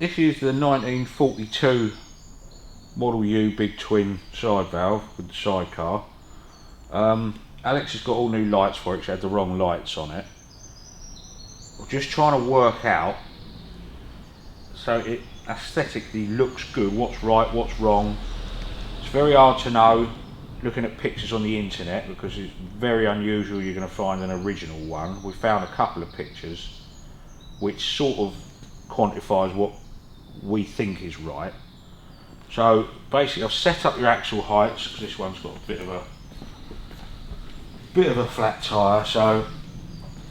this is the 1942 Model U big twin side valve with the sidecar. Alex has got all new lights for it, she had the wrong lights on it. We're just trying to work out so it aesthetically looks good, what's right, what's wrong. It's very hard to know looking at pictures on the internet because it's very unusual you're going to find an original one. We found a couple of pictures which sort of quantifies what we think is right. So basically I've set up your axle heights because this one's got a bit of a flat tyre, so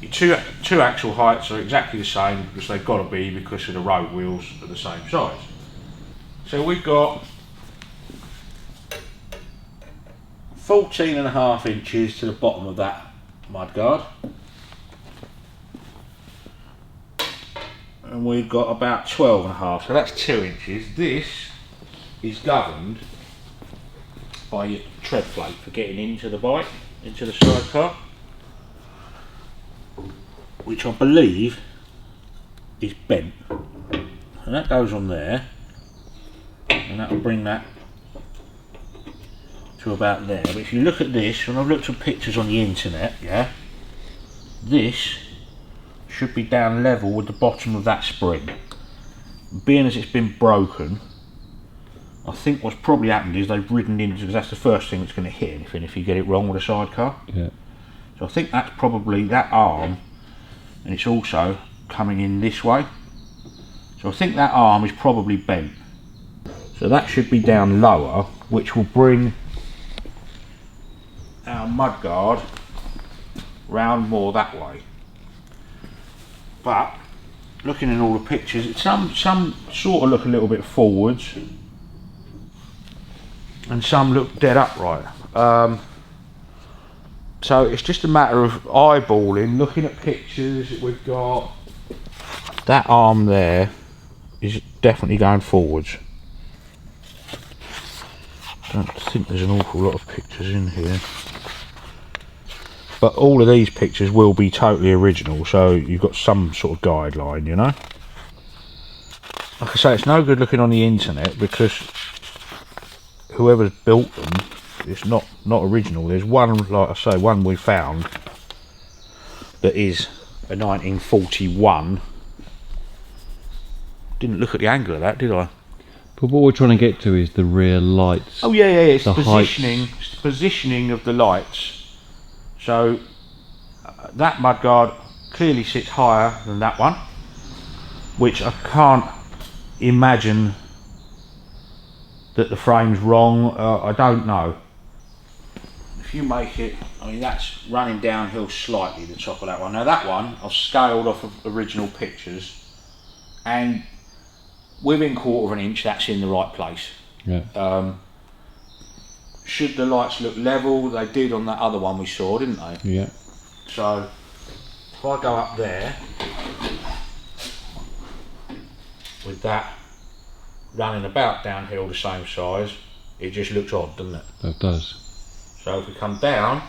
your two axle heights are exactly the same because they've got to be because of the road wheels are the same size. So we've got 14.5 inches to the bottom of that mudguard, and we've got about 12.5, so that's 2 inches. This is governed by your tread plate for getting into the bike, into the sidecar, which I believe is bent, and that goes on there, and that will bring that to about there. But if you look at this, when I've looked at pictures on the internet, yeah, this should be down level with the bottom of that spring. Being as it's been broken, I think what's probably happened is they've ridden into, because that's the first thing that's going to hit anything if you get it wrong with a sidecar. Yeah. So I think that's probably that arm, and it's also coming in this way. So I think that arm is probably bent. So that should be down lower, which will bring our mudguard round more that way. But looking at all the pictures, some sort of look a little bit forwards and some look dead upright. So it's just a matter of eyeballing, looking at pictures. We've got that arm there is definitely going forwards. Don't think there's an awful lot of pictures in here, but all of these pictures will be totally original, so you've got some sort of guideline, you know. Like I say, it's no good looking on the internet because whoever's built them, it's not original. There's one, like I say, one we found that is a 1941. Didn't look at the angle of that, did I? But what we're trying to get to is the rear lights. Oh yeah, it's the positioning of the lights. So that mudguard clearly sits higher than that one, which I can't imagine that the frame's wrong. I don't know. If you make it, I mean that's running downhill slightly, the top of that one. Now that one I've scaled off of original pictures, and within 1/4 of an inch that's in the right place. Yeah. Should the lights look level? They did on that other one we saw, didn't they? Yeah. So if I go up there with that running about downhill the same size, it just looks odd, doesn't it? That does. So if we come down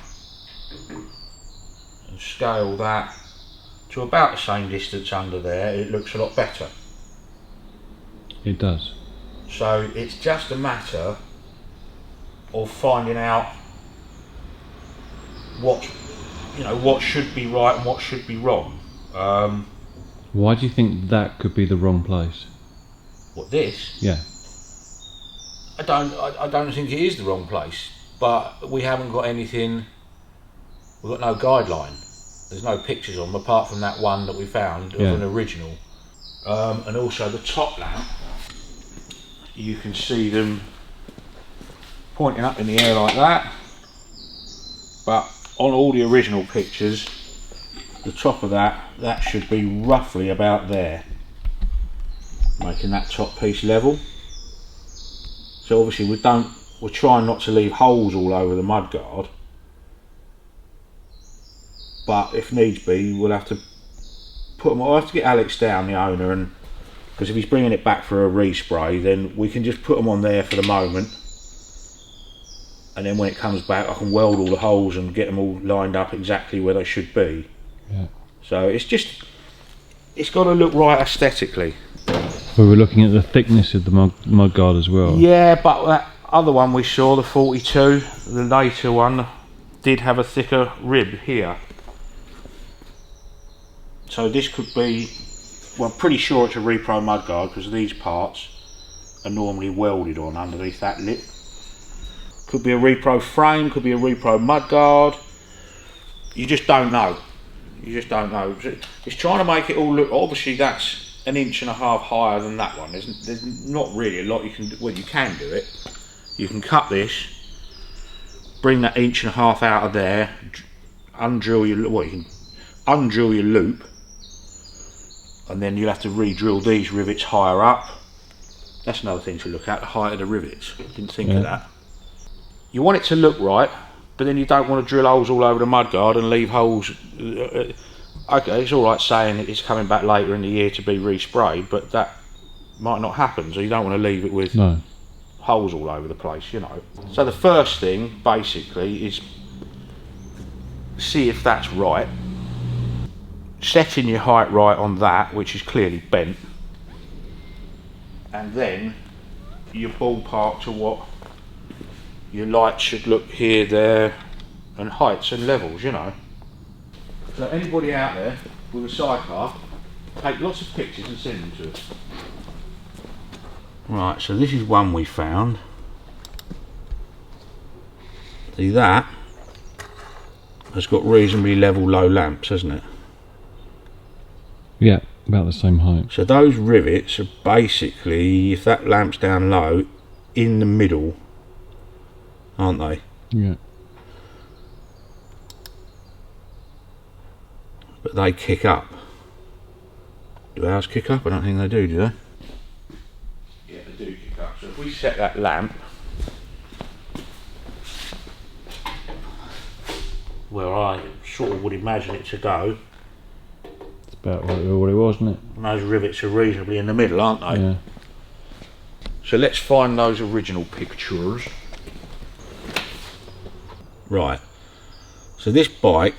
and scale that to about the same distance under there, it looks a lot better. It does. So it's just a matter of finding out what should be right and what should be wrong. Why do you think that could be the wrong place? What, this? Yeah. I don't think it is the wrong place, but we haven't got anything. We've got no guideline. There's no pictures on them apart from that one that we found of an original. And also the top lamp, you can see them pointing up in the air like that, but on all the original pictures the top of that should be roughly about there, making that top piece level. So obviously we're trying not to leave holes all over the mudguard, but if needs be we'll have to put them. I'll have to get Alex down, the owner, and because if he's bringing it back for a respray, then we can just put them on there for the moment, and then when it comes back I can weld all the holes and get them all lined up exactly where they should be. Yeah. So it's got to look right aesthetically. We were looking at the thickness of the mud guard as well. Yeah, but that other one we saw, the 42, the later one, did have a thicker rib here. So this could be, well, I'm pretty sure it's a RiE-Pro mudguard because these parts are normally welded on underneath that lip. Could be a RiE-Pro frame, could be a RiE-Pro mudguard. You just don't know. You just don't know. It's trying to make it all look, obviously that's 1.5 inches higher than that one. There's not really a lot you can do. Well, you can do it. You can cut this, bring that 1.5 inches out of there, undrill your, well, you can undrill your loop, and then you'll have to re-drill these rivets higher up. That's another thing to look at, the height of the rivets. Didn't think of that. You want it to look right, but then you don't want to drill holes all over the mudguard and leave holes. Okay, it's all right saying that it's coming back later in the year to be resprayed, but that might not happen, so you don't want to leave it with holes all over the place, you know. So the first thing, basically, is see if that's right. Setting your height right on that, which is clearly bent, and then you ballpark to what your lights should look here, there, and heights and levels, you know. So anybody out there with a sidecar, take lots of pictures and send them to us. Right, so this is one we found. See, that has got reasonably level low lamps, hasn't it? Yeah, about the same height. So those rivets are basically, if that lamp's down low, in the middle, aren't they? Yeah. But they kick up. Do ours kick up? I don't think they do they? Yeah, they do kick up. So if we set that lamp where I sort of would imagine it to go, it's about what it was, isn't it? And those rivets are reasonably in the middle, aren't they? Yeah. So let's find those original pictures. Right. So this bike,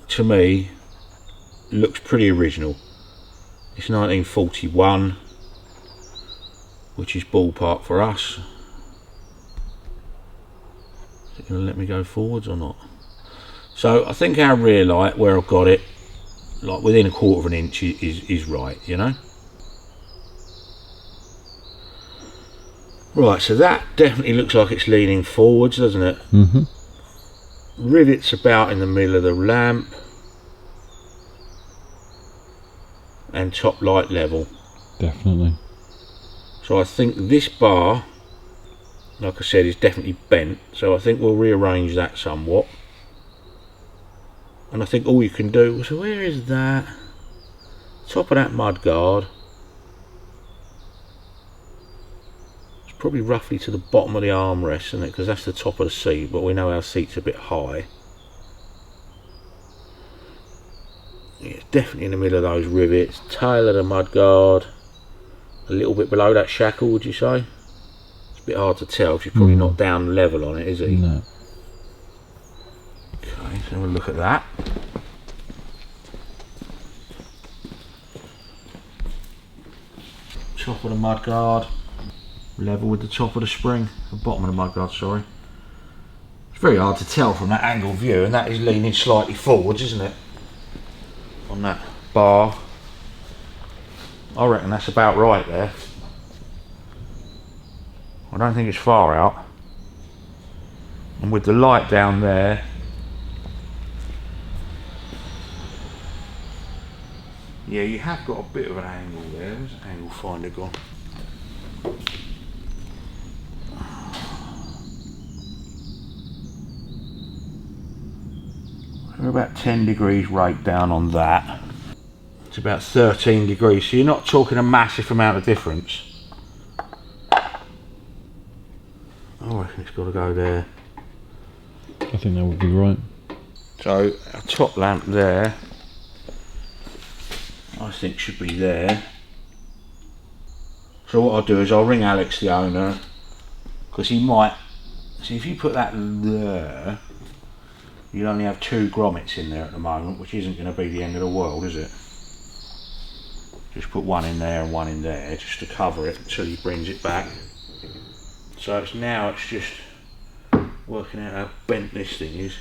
to me, looks pretty original. It's 1941, which is ballpark for us. Is it going to let me go forwards or not? So I think our rear light, where I've got it, like within 1/4 inch is right, you know. Right, so that definitely looks like it's leaning forwards, doesn't it? Mm-hmm. Rivets about in the middle of the lamp, and top light level. Definitely. So I think this bar, like I said, is definitely bent, so I think we'll rearrange that somewhat. And I think all you can do, so where is that? Top of that mudguard. It's probably roughly to the bottom of the armrest, isn't it? Because that's the top of the seat, but we know our seat's a bit high. Yeah, it's definitely in the middle of those rivets. Tail of the mudguard. A little bit below that shackle, would you say? It's a bit hard to tell, because you're probably not down level on it, is he? No. Okay, so we'll look at that. Top of the mudguard, level with the top of the spring, the bottom of the mudguard, sorry. It's very hard to tell from that angle view, and that is leaning slightly forwards, isn't it? On that bar. I reckon that's about right there. I don't think it's far out. And with the light down there, yeah, you have got a bit of an angle there. Where's the angle finder gone? We're about 10 degrees right down on that. It's about 13 degrees, so you're not talking a massive amount of difference. I reckon it's got to go there. I think that would be right. So our top lamp there, I think should be there. So what I'll do is I'll ring Alex, the owner, because he might, see if you put that there, you'll only have 2 grommets in there at the moment, which isn't going to be the end of the world, is it? Just put one in there and one in there just to cover it until he brings it back. So it's just working out how bent this thing is.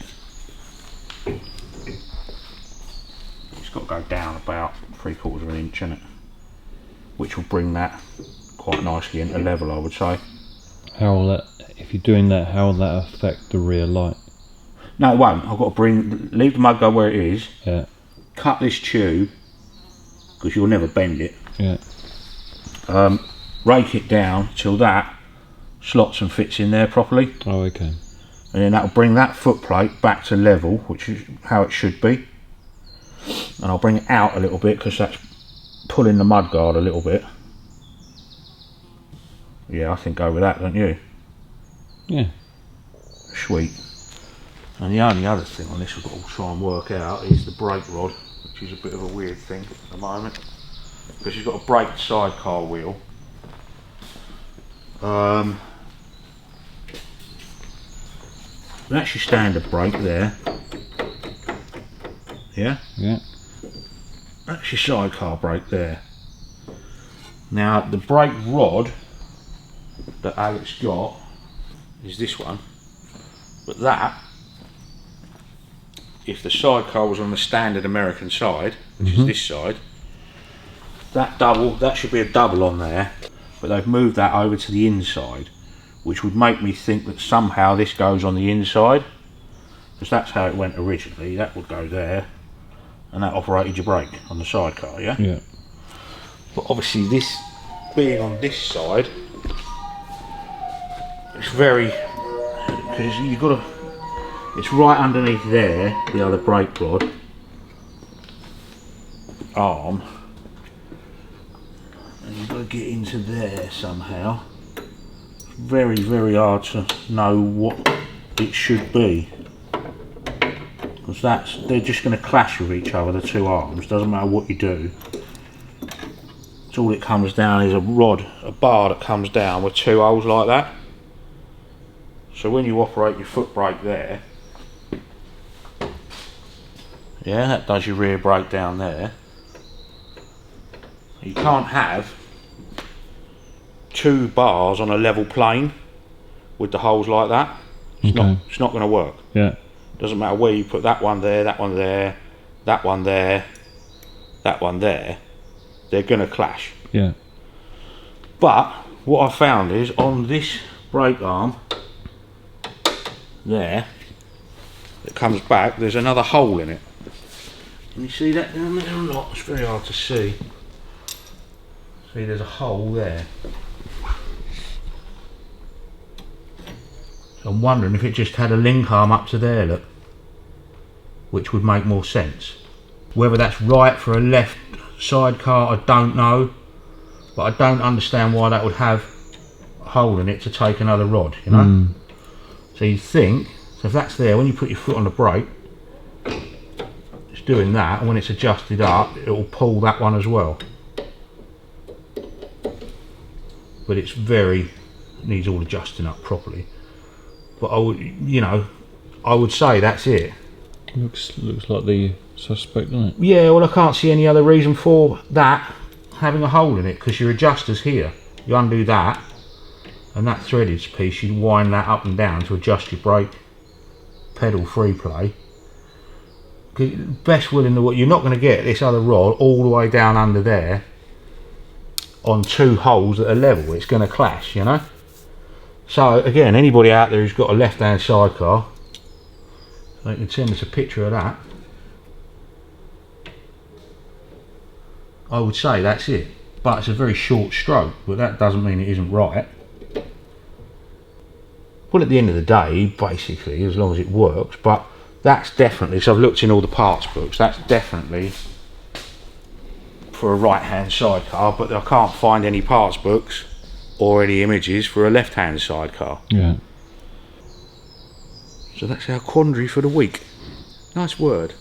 It's got to go down about 3/4 of an inch, isn't it? Which will bring that quite nicely into level, I would say. How will that, if you're doing that, how will that affect the rear light? No, it won't. I've got to leave the mudguard where it is. Yeah. Cut this tube, because you'll never bend it. Yeah. Rake it down till that slots and fits in there properly. Oh, okay. And then that'll bring that footplate back to level, which is how it should be. And I'll bring it out a little bit because that's pulling the mudguard a little bit. Yeah, I think go with that, don't you? Yeah. Sweet. And the only other thing on this we've got to try and work out is the brake rod, which is a bit of a weird thing at the moment. Because you've got a braked sidecar wheel. That's your standard brake there. Yeah? Yeah. That's your sidecar brake there. Now the brake rod that Alex got is this one, but that, if the sidecar was on the standard American side, which is this side, that should be a double on there, but they've moved that over to the inside, which would make me think that somehow this goes on the inside, because that's how it went originally. That would go there, and that operated your brake on the sidecar, yeah? Yeah. But obviously this being on this side, it's very, because you've got to, it's right underneath there, the other brake rod arm, and you've got to get into there somehow. It's very, very hard to know what it should be, because they're just going to clash with each other, the two arms. Doesn't matter what you do. It's all it comes down is a bar that comes down with two holes like that. So when you operate your foot brake there, yeah, that does your rear brake down there. You can't have two bars on a level plane with the holes like that. It's not going to work. Yeah. Doesn't matter where you put that one there, that one there, that one there, that one there. They're going to clash. Yeah. But what I found is on this brake arm there, it comes back, there's another hole in it. Can you see that down there or not? It's very hard to see. See, there's a hole there. So I'm wondering if it just had a link arm up to there, look, which would make more sense. Whether that's right for a left sidecar, I don't know, but I don't understand why that would have a hole in it to take another rod, you know? So you think, so if that's there, when you put your foot on the brake, it's doing that, and when it's adjusted up, it will pull that one as well. But it's needs all adjusting up properly. But I would say that's it. Looks like the suspect, doesn't it? Yeah, well I can't see any other reason for that having a hole in it, because your adjuster's here. You undo that, and that threaded piece, you wind that up and down to adjust your brake pedal free play. Best will in the world, you're not going to get this other rod all the way down under there on two holes that are level. It's going to clash, you know. So again, anybody out there who's got a left hand sidecar, they can send us a picture of that. I would say that's it, but it's a very short stroke, but that doesn't mean it isn't right. Well, at the end of the day, basically, as long as it works, but that's definitely, so I've looked in all the parts books, that's definitely for a right hand sidecar, but I can't find any parts books or any images for a left hand sidecar. Yeah. So that's our quandary for the week. Nice word.